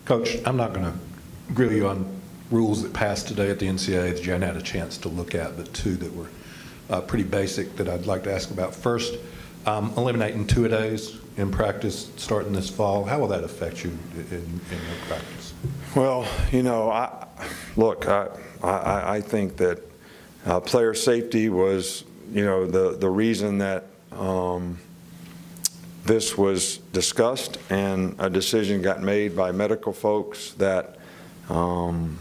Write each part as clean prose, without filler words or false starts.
Coach, I'm not going to grill you on rules that passed today at the NCAA that you hadn't had a chance to look at, but two that were pretty basic that I'd like to ask about. First, eliminating two-a-days in practice starting this fall. How will that affect you in your practice? Well, you know, I think that player safety was, you know, the reason that this was discussed, and a decision got made by medical folks that, you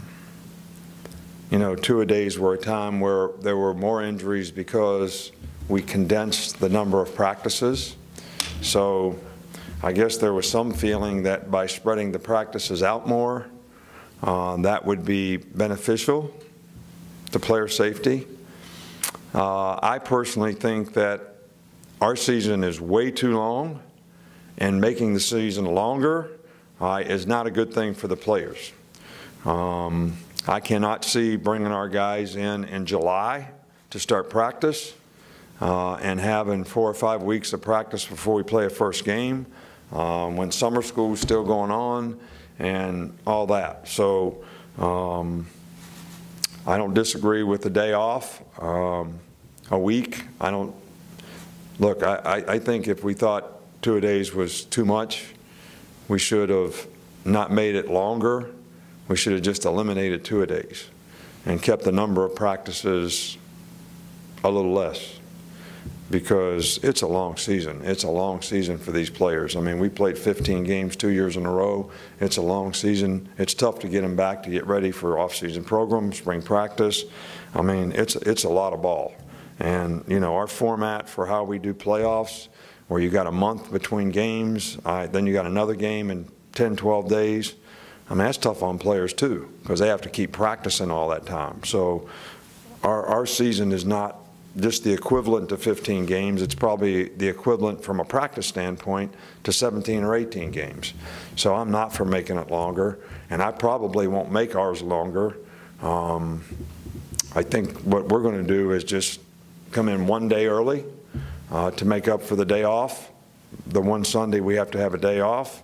know, two-a-days were a time where there were more injuries because we condensed the number of practices. So I guess there was some feeling that by spreading the practices out more, that would be beneficial to player safety. I personally think that our season is way too long, and making the season longer is not a good thing for the players. I cannot see bringing our guys in July to start practice and having 4 or 5 weeks of practice before we play a first game when summer school is still going on and all that. So I don't disagree with the day off, a week. Look, I think if we thought two-a-days was too much, we should have not made it longer. We should have just eliminated two-a-days and kept the number of practices a little less, because it's a long season. It's a long season for these players. I mean, we played 15 games 2 years in a row. It's a long season. It's tough to get them back to get ready for off-season programs, spring practice. I mean, it's a lot of ball. And, you know, our format for how we do playoffs, where you got a month between games, then you got another game in 10, 12 days. I mean, that's tough on players too, because they have to keep practicing all that time. So our season is not just the equivalent to 15 games. It's probably the equivalent from a practice standpoint to 17 or 18 games. So I'm not for making it longer, and I probably won't make ours longer. I think what we're going to do is just come in 1 day early to make up for the day off. The one Sunday we have to have a day off,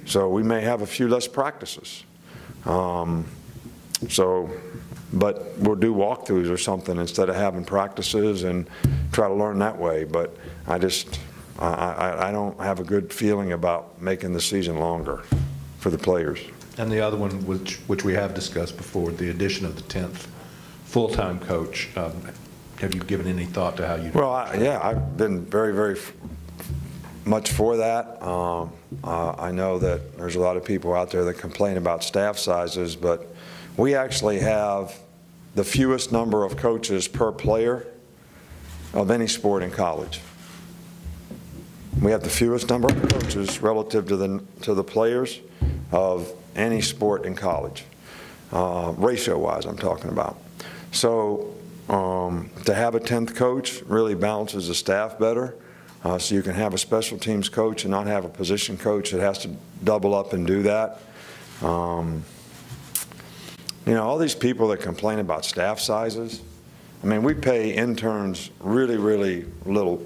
so we may have a few less practices. But we'll do walkthroughs or something instead of having practices and try to learn that way. But I don't have a good feeling about making the season longer for the players. And the other one, which we have discussed before, the addition of the 10th full-time coach. Have you given any thought to how you? Well, yeah, I've been very, very much for that. I know that there's a lot of people out there that complain about staff sizes, but we actually have the fewest number of coaches per player of any sport in college. We have the fewest number of coaches relative to the players of any sport in college, ratio-wise I'm talking about. So to have a 10th coach really balances the staff better. So you can have a special teams coach and not have a position coach that has to double up and do that. You know, all these people that complain about staff sizes, I mean, we pay interns really, really little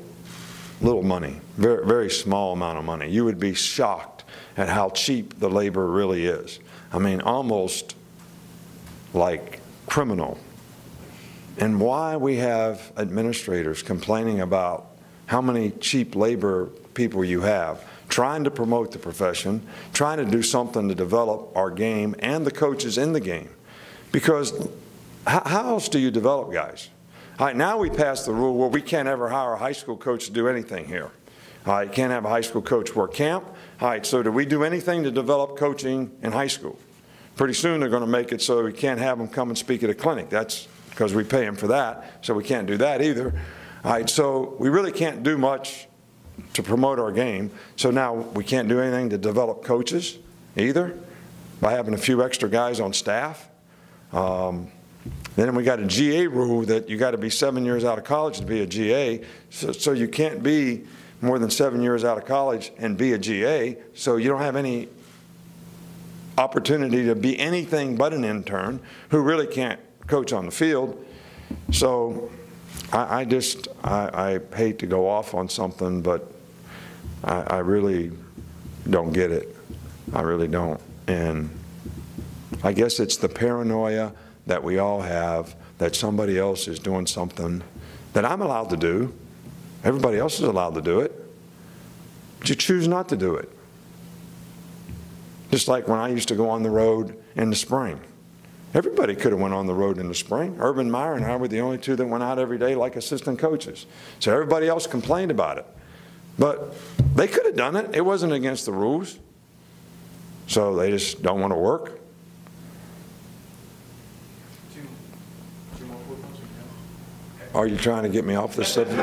money, very, very small amount of money. You would be shocked at how cheap the labor really is. I mean, almost like criminal. And why we have administrators complaining about how many cheap labor people you have, trying to promote the profession, trying to do something to develop our game and the coaches in the game. Because how else do you develop guys? All right, now we passed the rule where we can't ever hire a high school coach to do anything here. All right, you can't have a high school coach work camp. All right, so do we do anything to develop coaching in high school? Pretty soon they're going to make it so we can't have them come and speak at a clinic. That's because we pay them for that, so we can't do that either. All right, so we really can't do much to promote our game. So now we can't do anything to develop coaches either by having a few extra guys on staff. Then we got a GA rule that you got to be 7 years out of college to be a GA. So you can't be more than 7 years out of college and be a GA. So you don't have any opportunity to be anything but an intern who really can't coach on the field. So I hate to go off on something, but I really don't get it. I really don't. And I guess it's the paranoia that we all have that somebody else is doing something that I'm allowed to do. Everybody else is allowed to do it. But you choose not to do it. Just like when I used to go on the road in the spring. Everybody could have went on the road in the spring. Urban Meyer and I were the only two that went out every day like assistant coaches. So everybody else complained about it. But they could have done it. It wasn't against the rules. So they just don't want to work. Are you trying to get me off this subject?